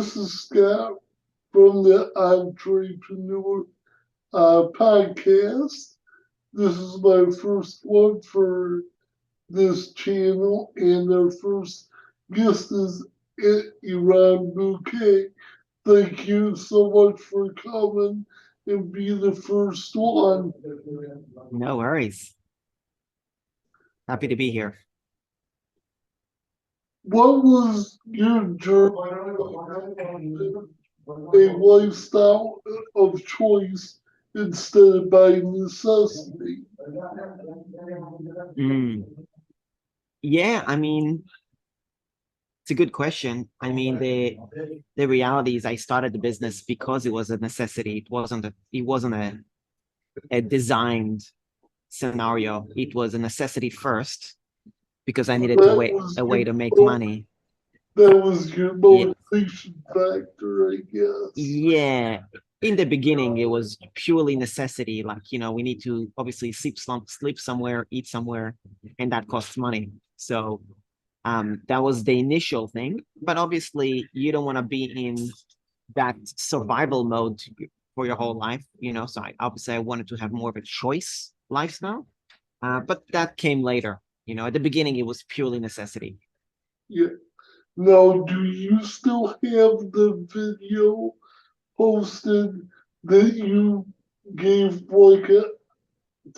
this is Scott from the Entrepreneur podcast. This is my first one for this channel, and our first guest is Eran Bucai. Thank you so much for coming and being the first one. No worries. Happy to be here. What was your journey a lifestyle of choice instead of by necessity? Mm. Yeah, I mean, it's a good question. I mean, the reality is I started the business because it was a necessity. It wasn't a designed scenario. It was a necessity first because I needed to That wait was a your way to make money. that was your Yeah, motivation factor, I guess. yeah. In the beginning, it was purely necessity. Like, we need to obviously sleep somewhere, eat somewhere, and that costs money. So that was the initial thing. But obviously, you don't want to be in that survival mode for your whole life, So I wanted to have more of a choice lifestyle. But that came later. At the beginning, it was purely necessity. Yeah. Now, do you still have the video posted that you gave like a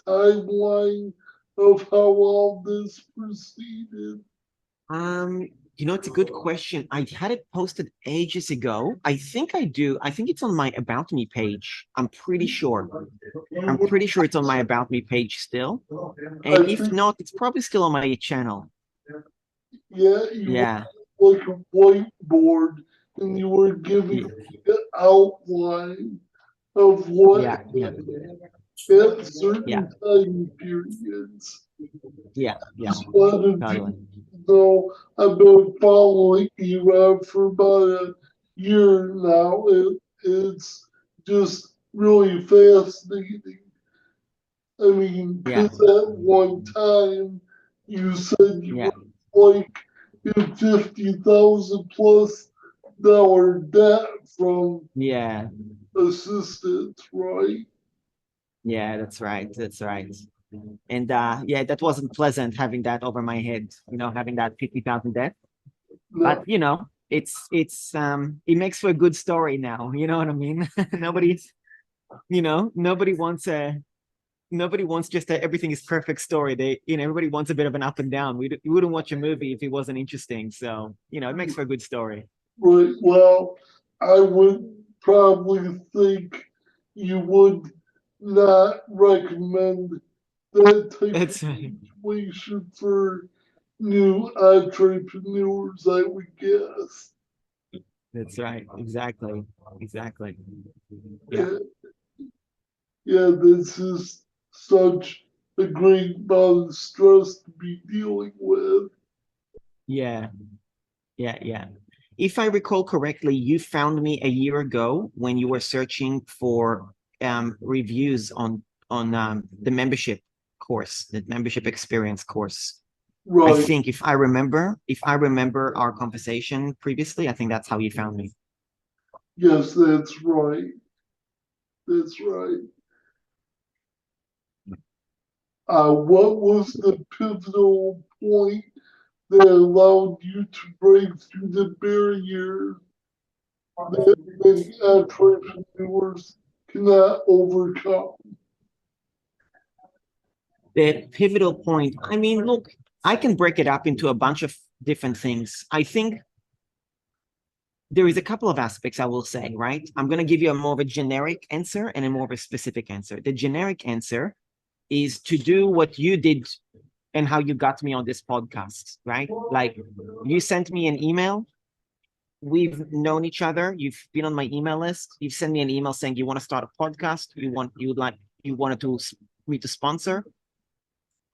timeline of how all this proceeded? Um, it's a good question. I had it posted ages ago. I think I do. I think it's on my About Me page. I'm pretty sure. You I'm would, pretty sure it's on my About Me page still. And I if think, not, it's probably still on my channel. yeah, you were Yeah. like a whiteboard and you were giving Yeah. an outline of what Yeah. Yeah. at Yeah. certain time periods. Yeah. Yeah. Just wanted Totally. people to know I've been following you around for about a year now. It's just really fascinating. I mean, Yeah. because at one time you said you Yeah. were like in 50,000 plus dollar debt from Yeah. assistance, right? Yeah. That's right. That's right. And yeah, that wasn't pleasant having that over my head, having that 50,000 debt. But No, it makes for a good story now. You know what I mean? Nobody's, nobody wants just everything is perfect story. Everybody wants a bit of an up and down. You wouldn't watch a movie if it wasn't interesting. So, it makes for a good story. right. Well, I would probably think you would not recommend that type of That's right. situation for new entrepreneurs, I would guess. That's right. Exactly. Exactly. Yeah. Yeah, yeah, this is such a great amount of stress to be dealing with. Yeah. Yeah. Yeah. If I recall correctly, you found me a year ago when you were searching for reviews on the membership course, the membership experience course. I Right. think if I remember our conversation previously, I think that's how you found me. Yes, that's right. That's right. What was the pivotal point that allowed you to break through the barrier that many entrepreneurs cannot overcome? The pivotal point. I mean, look, I can break it up into a bunch of different things. I think there is a couple of aspects I will say, right? I'm going to give you a more of a generic answer and a more of a specific answer. The generic answer is to do what you did and how you got me on this podcast, right? Like you sent me an email. We've known each other. You've been on my email list. You've sent me an email saying you want to start a podcast. You wanted me to sponsor.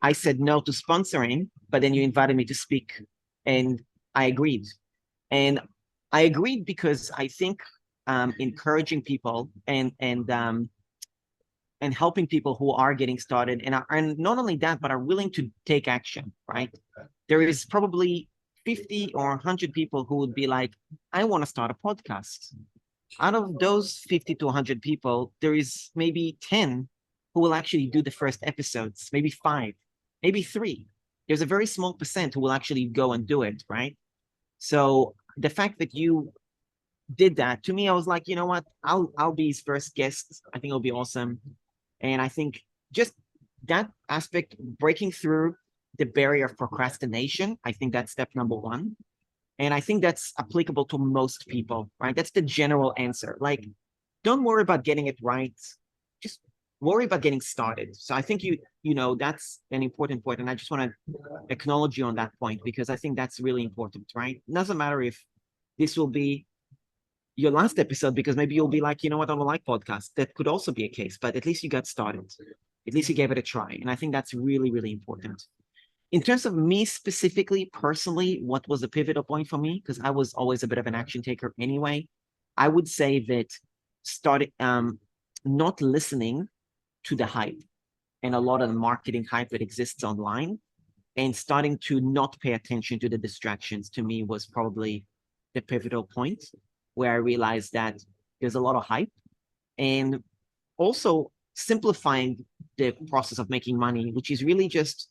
I said no to sponsoring, but then you invited me to speak, and I agreed. And I agreed because I think encouraging people and helping people who are getting started and not only that, but are willing to take action. Right? There is probably 50 or 100 people who would be like, I want to start a podcast. Out of those 50 to 100 people, there is maybe 10 who will actually do the first episodes, maybe five, maybe three. There's a very small percent who will actually go and do it, right? So the fact that you did that to me, I was like, you know what? I'll be his first guest. I think it'll be awesome. And I think just that aspect, breaking through the barrier of procrastination, I think that's step number one. And I think that's applicable to most people, right? That's the general answer. Like, don't worry about getting it right. Just worry about getting started. So I think that's an important point. And I just want to acknowledge you on that point because I think that's really important, right? It doesn't matter if this will be your last episode because maybe you'll be like, you know what, I don't like podcasts. That could also be a case, but at least you got started. At least you gave it a try. And I think that's really, really important. In terms of me specifically, personally, what was a pivotal point for me, because I was always a bit of an action taker anyway, I would say that starting not listening to the hype and a lot of the marketing hype that exists online and starting to not pay attention to the distractions to me was probably the pivotal point where I realized that there's a lot of hype and also simplifying the process of making money, which is really just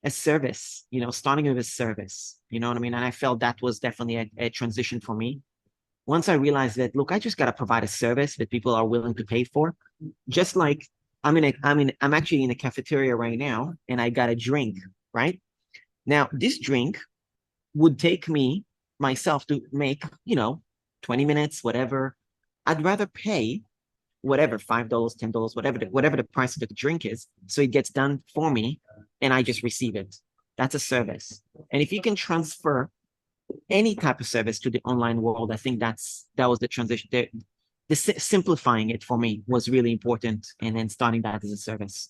a service, starting with a service, you know what I mean? And I felt that was definitely a transition for me. Once I realized that, look, I just got to provide a service that people are willing to pay for. Just like I'm actually in a cafeteria right now and I got a drink, right? Now, this drink would take me myself to make, 20 minutes, whatever. I'd rather pay whatever, $5, $10, whatever the price of the drink is. So it gets done for me and I just receive it. That's a service. And if you can transfer any type of service to the online world, I think that was the transition. The simplifying it for me was really important. And then starting that as a service.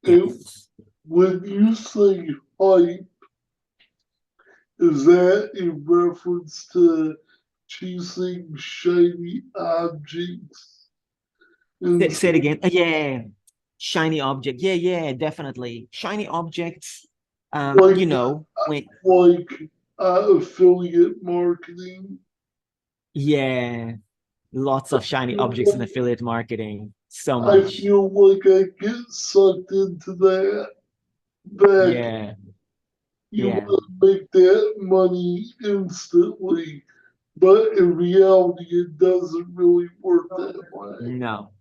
Yeah. And when you say hype, is that in reference to chasing shiny objects? And Say it again. Yeah. Shiny object. Yeah, yeah, definitely. Shiny objects. like When like affiliate marketing. yeah, lots of shiny objects in affiliate marketing. So I much. feel like I get sucked into that back. Yeah, You yeah. want to make that money instantly, but in reality, it doesn't really work that way. No,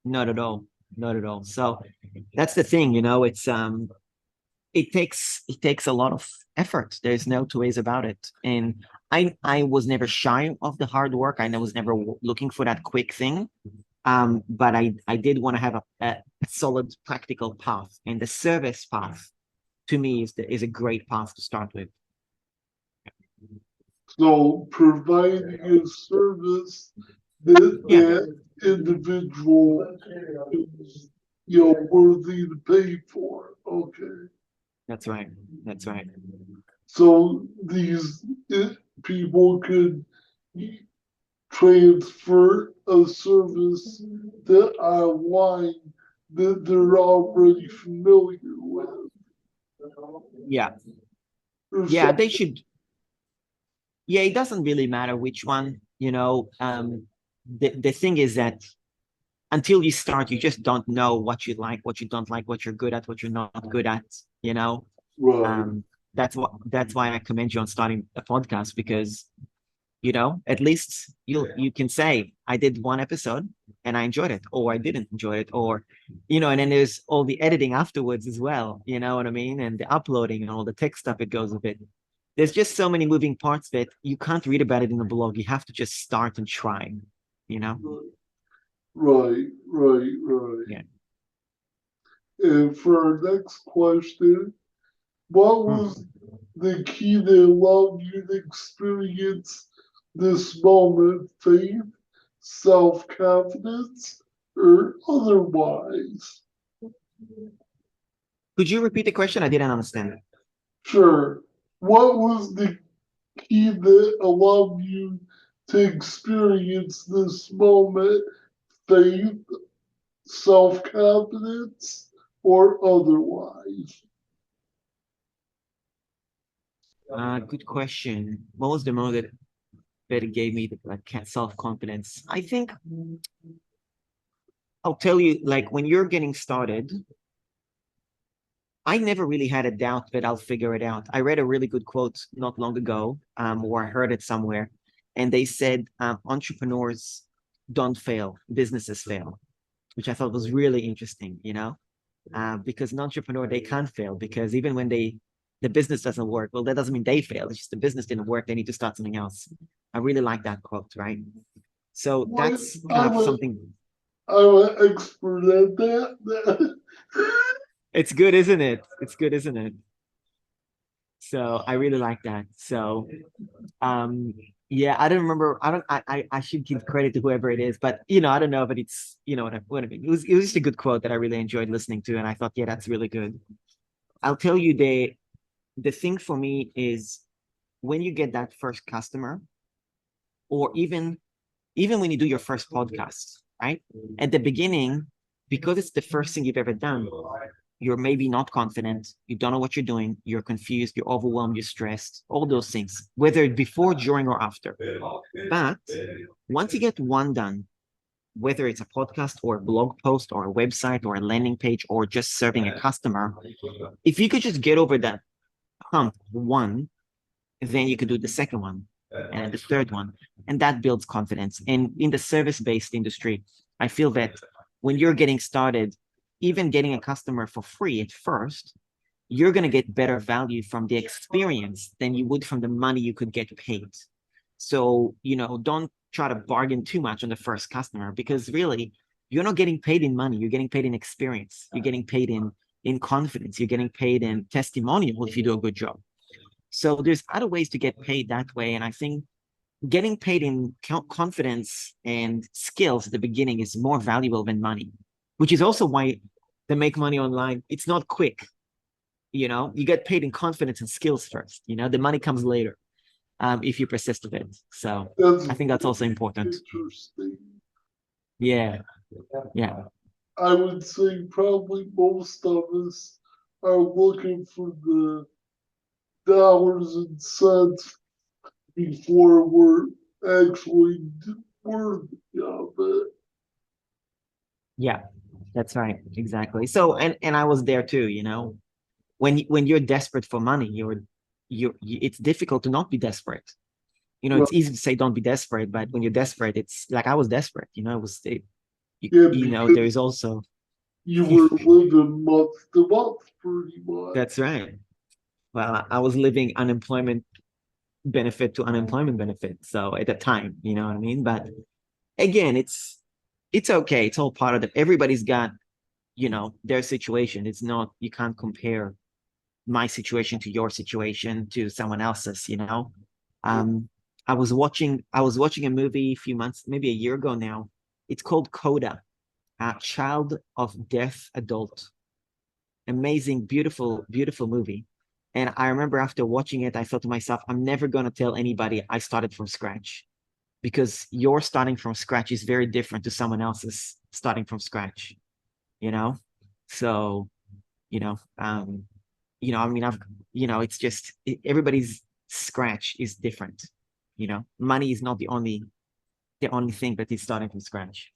not at all. Not at all. So that's the thing, it takes a lot of effort. There's no two ways about it. And I was never shy of the hard work. I was never looking for that quick thing. But I did want to have a solid practical path. And the service path to me is a great path to start with. So providing a service that Yeah, individual is, worthy to pay for. Okay. that's right. That's right. So these people could transfer a service that online that they're already familiar with Yeah. or Yeah, something. they should. Yeah, it doesn't really matter which one, the thing is that until you start, you just don't know what you like, what you don't like, what you're good at, what you're not good at, you know. Right. Um, that's why I commend you on starting a podcast because at least you can say I did one episode and I enjoyed it, or I didn't enjoy it, or and then there's all the editing afterwards as well, you know what I mean, and the uploading and all the tech stuff it goes with it. There's just so many moving parts that you can't read about it in a blog. You have to just start and try, you know? Right. Right. Right. Yeah. And for our next question, what was Hmm. the key that allowed you to experience this moment? Faith, self confidence, or otherwise? Could you repeat the question? I didn't understand. Sure. What was the key that allowed you to experience this moment? Faith, self confidence, or otherwise? Good question. What was the moment that it gave me the like self-confidence? I think I'll tell you, like when you're getting started, I never really had a doubt that I'll figure it out. I read a really good quote not long ago, or I heard it somewhere, and they said entrepreneurs don't fail, businesses fail, which I thought was really interesting, because an entrepreneur, they can't fail because even when the business doesn't work, well, that doesn't mean they fail. It's just the business didn't work. They need to start something else. I really like that quote, right? So Well, that's kind of something. I'm an expert at that. It's good, isn't it? It's good, isn't it? So I really like that. So um yeah, I don't remember. I should give credit to whoever it is, but I don't know, but it's what I mean. It was just a good quote that I really enjoyed listening to, and I thought, yeah, that's really good. I'll tell you the thing for me is when you get that first customer, or even when you do your first podcast, right? At the beginning, because it's the first thing you've ever done, you're maybe not confident, you don't know what you're doing, you're confused, you're overwhelmed, you're stressed, all those things, whether before, during, or after. But once you get one done, whether it's a podcast or a blog post or a website or a landing page or just serving a customer, if you could just get over that hump one, then you could do the second one and the third one. And that builds confidence. And in the service-based industry, I feel that when you're getting started, even getting a customer for free at first, you're going to get better value from the experience than you would from the money you could get paid. So, don't try to bargain too much on the first customer because really you're not getting paid in money. You're getting paid in experience. You're getting paid in confidence. You're getting paid in testimonial if you do a good job. So there's other ways to get paid that way. And I think getting paid in confidence and skills at the beginning is more valuable than money, which is also why they make money online. It's not quick. You get paid in confidence and skills first. The money comes later, if you persist with it. So That's I think that's also important. interesting. Yeah. Yeah. I would say probably most of us are looking for the dollars and cents before we're actually worthy of it. Yeah. That's right. Exactly. So, and I was there too, when you're desperate for money, it's difficult to not be desperate. Right. It's easy to say don't be desperate, but when you're desperate, it's like I was desperate. Yeah, There because is also you were living month to month pretty much. that's right. Well, I was living unemployment benefit to unemployment benefit. So at the time, you know what I mean? But again, it's okay. It's all part of it. Everybody's got, their situation. It's not, you can't compare my situation to your situation to someone else's. Um, I was watching a movie a few months, maybe a year ago now. It's called Coda, a child of deaf adult. Amazing, beautiful, beautiful movie. And I remember after watching it, I thought to myself, I'm never going to tell anybody I started from scratch because your starting from scratch is very different to someone else's starting from scratch, you know? So, you know, um, I mean, it's just everybody's scratch is different. Money is not the only thing that is starting from scratch.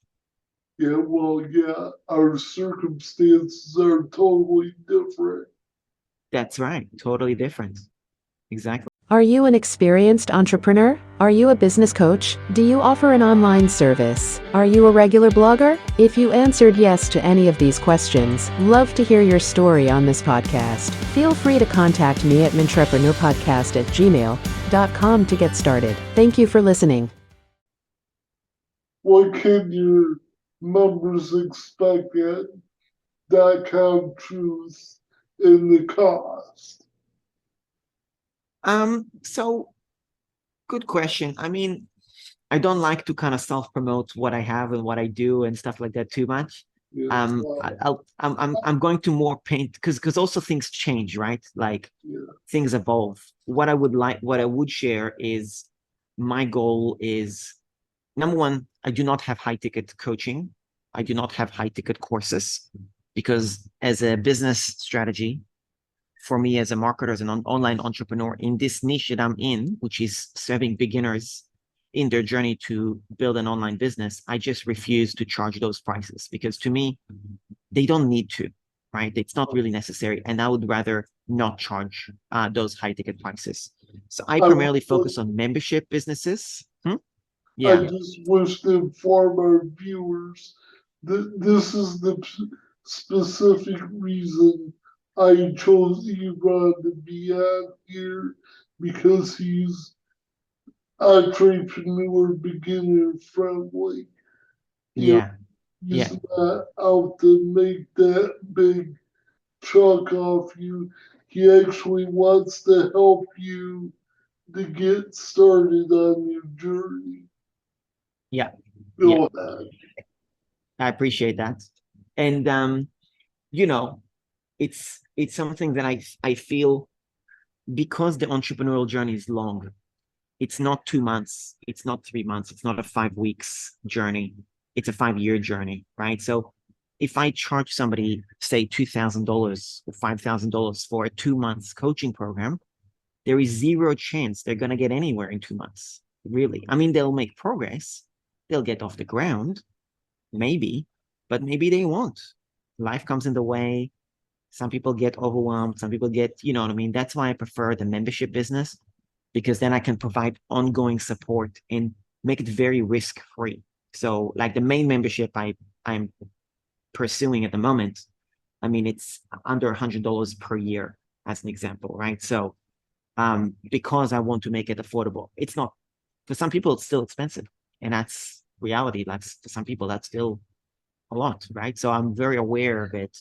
Yeah, well, yeah, our circumstances are totally different. That's right. Totally different. Exactly. Are you an experienced entrepreneur? Are you a business coach? Do you offer an online service? Are you a regular blogger? If you answered yes to any of these questions, love to hear your story on this podcast. Feel free to contact me at mintrepreneurpodcast@gmail.com to get started. Thank you for listening. What can your members expect at .com truth in the cost? So good question. I mean, I don't like to kind of self-promote what I have and what I do and stuff like that too much. Yeah, I'm going to more paint because also things change, right? Like yeah, things evolve. What I would share is my goal is number one, I do not have high ticket coaching. I do not have high ticket courses because as a business strategy, for me as a marketer, as an online entrepreneur in this niche that I'm in, which is serving beginners in their journey to build an online business, I just refuse to charge those prices because to me, they don't need to, right? It's not really necessary. And I would rather not charge those high ticket prices. So I I, primarily focus on membership businesses. I Yeah, just wish to inform our viewers that this is the specific reason I chose Eran to be on here because he's entrepreneur beginner friendly. You know, yeah, he's yeah, not out to make that big chunk off you. He actually wants to help you to get started on your journey. yeah, yeah. Go ahead. I appreciate that. And you know, it's something that I feel because the entrepreneurial journey is long. It's not 2 months, it's not 3 months, it's not a 5 weeks journey. It's a 5 year journey, right? So if I charge somebody, say $2,000 or $5,000 for a 2 months coaching program, there is zero chance they're gonna get anywhere in 2 months. Really. I mean, they'll make progress, they'll get off the ground, maybe, but maybe they won't. Life comes in the way. Some people get overwhelmed. Some people get, you know what I mean? That's why I prefer the membership business because then I can provide ongoing support and make it very risk free. So, like the main membership I'm pursuing at the moment, I mean, it's under $100 per year as an example, right? So, because I want to make it affordable, it's not for some people, it's still expensive, and that's reality. That's for some people, that's still a lot, right? So I'm very aware that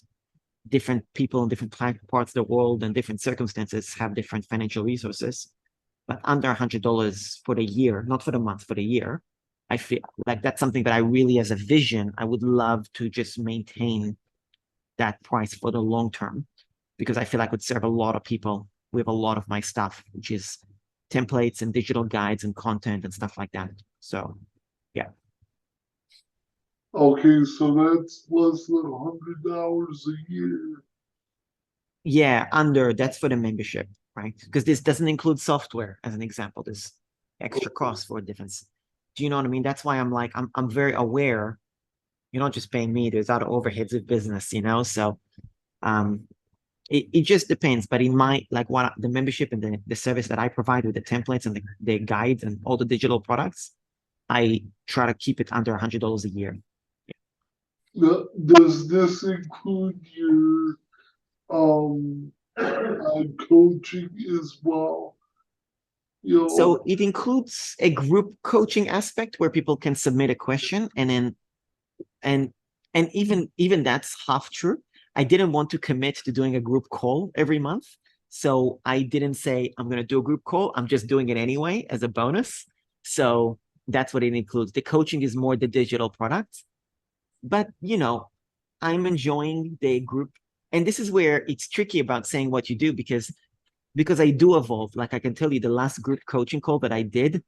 different people in different parts of the world and different circumstances have different financial resources. But under $100 for the year, not for the month, for the year, I feel like that's something that I really, as a vision, I would love to just maintain that price for the long term because I feel like I would serve a lot of people with a lot of my stuff, which is templates and digital guides and content and stuff like that. So, yeah. Okay, so that's less than $100 a year. Yeah, under that's for the membership, right? Because this doesn't include software, as an example. There's extra costs for difference. Do you know what I mean? That's why I'm like, I'm very aware. You're not just paying me, there's other overheads of business, you know? So um it just depends. But in my like what the membership and the service that I provide with the templates and the guides and all the digital products, I try to keep it under $100 a year. Now, does this include your coaching as well? You know, So it includes a group coaching aspect where people can submit a question and then and even that's half true. I didn't want to commit to doing a group call every month, so I didn't say I'm going to do a group call. I'm just doing it anyway as a bonus. So that's what it includes. The coaching is more the digital product, but I'm enjoying the group, and this is where it's tricky about saying what you do because I do evolve. Like I can tell you, the last group coaching call that I did,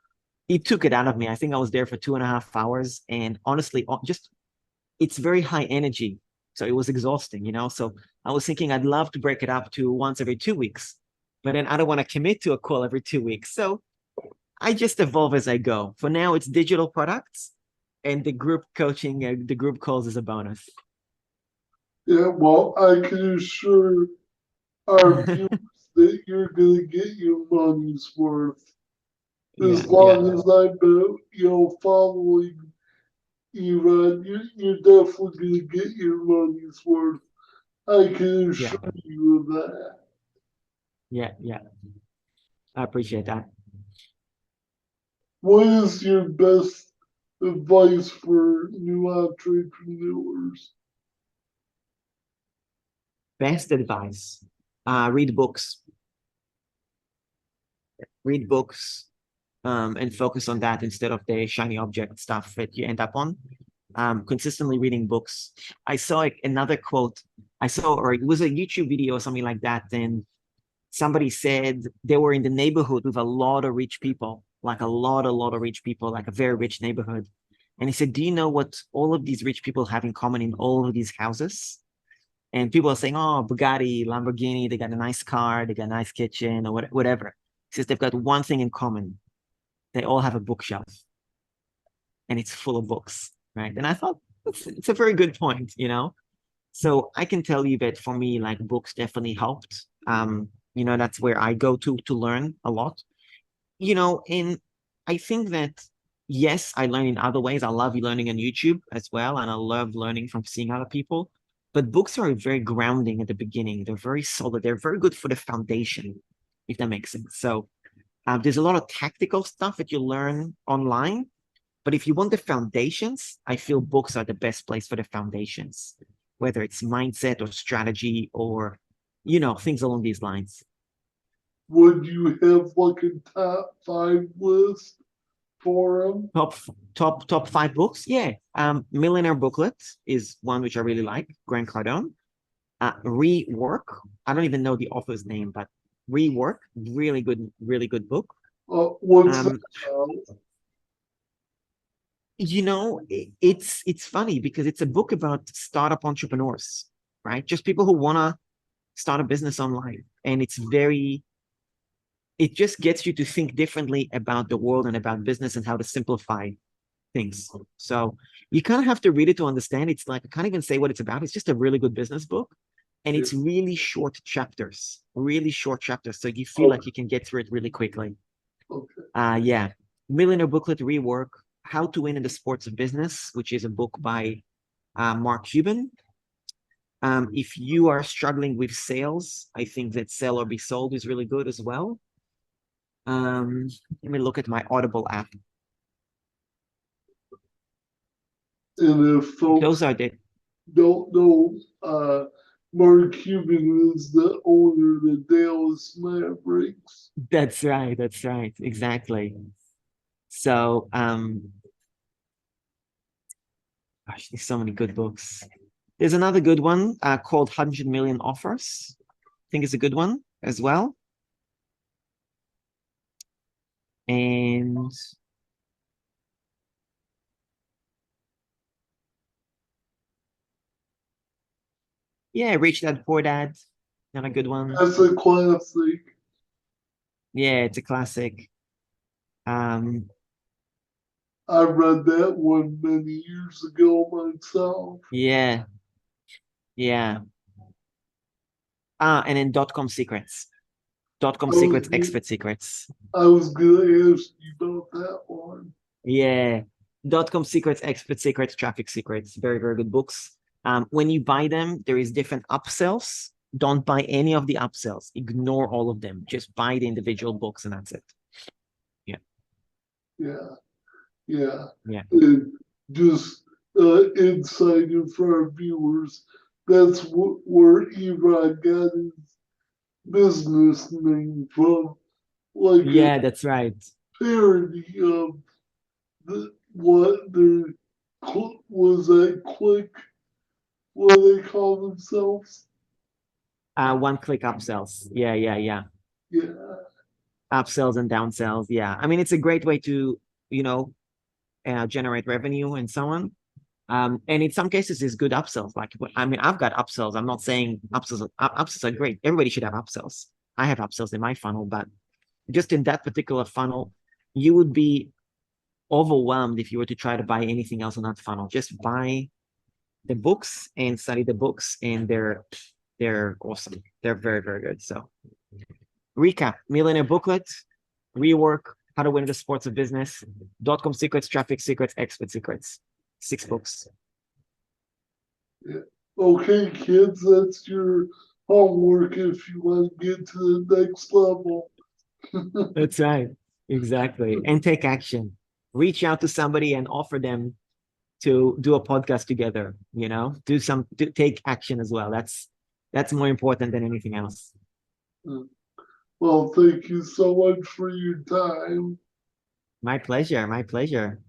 it took it out of me. I think I was there for 2.5 hours, and honestly, just it's very high energy. So it was exhausting. So I was thinking I'd love to break it up to once every 2 weeks, but then I don't want to commit to a call every 2 weeks. So I just evolve as I go. For now, it's digital products and the group coaching, the group calls is a bonus. yeah, well, I can assure our viewers that you're gonna get your money's worth. Yeah, As yeah, long as I've been, following you, Ron, you're definitely gonna get your money's worth. I can yeah, assure you of that. yeah, yeah. I appreciate that. What is your best advice for new entrepreneurs? Best advice. Read books. Read books, and focus on that instead of the shiny object stuff that you end up on. Consistently reading books. I saw another quote. Or it was a YouTube video or something like that. And somebody said they were in the neighborhood with a lot of rich people, like a lot of rich people, like a very rich neighborhood. And he said, "Do you know what all of these rich people have in common in all of these houses?" And people are saying, oh, Bugatti, Lamborghini, they got a nice car, they got a nice kitchen, or whatever. It's just they've got one thing in common. They all have a bookshelf and it's full of books, right? And I thought it's a very good point, you know? So I can tell you that for me, like books definitely helped. That's where I go to learn a lot. And I think that yes, I learn in other ways. I love learning on YouTube as well, and I love learning from seeing other people. But books are very grounding at the beginning. They're very solid. They're very good for the foundation, if that makes sense. So there's a lot of tactical stuff that you learn online, but if you want the foundations, I feel books are the best place for the foundations, whether it's mindset or strategy or, things along these lines. Would you have like a top 5 list for them? Top 5 books? Yeah. Millionaire Booklet is one which I really like, Grant Cardone. Rework. I don't even know the author's name, but Rework, really good book. What's Um, that? it's funny because it's a book about startup entrepreneurs, right? Just people who want to start a business online. And it just gets you to think differently about the world and about business and how to simplify things. So you kind of have to read it to understand. It's like, I can't even say what it's about. It's just a really good business book. And it's really short chapters, really short chapters. So you feel like you can get through it really quickly. Okay. Yeah. Millionaire Booklet, Rework, How to Win in the Sports of Business, which is a book by Mark Cuban. If you are struggling with sales, I think that Sell or Be Sold is really good as well. Let me look at my Audible app. And if folks Those are the don't know, Mark Cuban is the owner of the Dallas Mavericks. That's right. That's right. Exactly. So, gosh, there's so many good books. There's another good one called 100 Million Offers. I think it's a good one as well. And yeah, Rich Dad Poor Dad, not a good one. That's a classic. Yeah, it's a classic. Um, I read that one many years ago myself. yeah, yeah. And then .com Secrets. .com I was, Secrets, Expert Secrets. I was gonna ask you about that one. Yeah. .com Secrets, Expert Secrets, Traffic Secrets. Very, very good books. When you buy them, there is different upsells. Don't buy any of the upsells. Ignore all of them. Just buy the individual books and that's it. Yeah. Yeah, yeah. Yeah. And just insider for our viewers, that's where Eran got his business name from. Like Yeah, that's right. parody of what their was that click, what they call themselves. One-click upsells. Yeah, yeah, yeah. Yeah, Upsells and downsells. Yeah. I mean, it's a great way to, you know, generate revenue and so on. And in some cases, it's good upsells. Like, I mean, I've got upsells. I'm not saying upsells are great. Everybody should have upsells. I have upsells in my funnel, but just in that particular funnel, you would be overwhelmed if you were to try to buy anything else in that funnel. Just buy the books and study the books, and they're awesome. They're very, very good. So recap: Millionaire Booklet, Rework, How to Win the Sports of Business, .com Secrets, Traffic Secrets, Expert Secrets. 6 books. yeah. Okay, kids, that's your homework if you want to get to the next level. That's right. Exactly. And take action. Reach out to somebody and offer them to do a podcast together, take action as well. That's more important than anything else. Well, thank you so much for your time. My pleasure. My pleasure.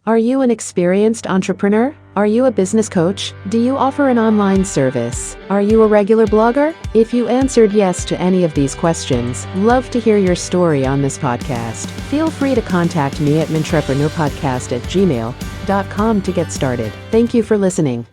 Are you an experienced entrepreneur? Are you a business coach? Do you offer an online service? Are you a regular blogger? If you answered yes to any of these questions, love to hear your story on this podcast. Feel free to contact me at mintrepreneurpodcast@gmail.com to get started. Thank you for listening.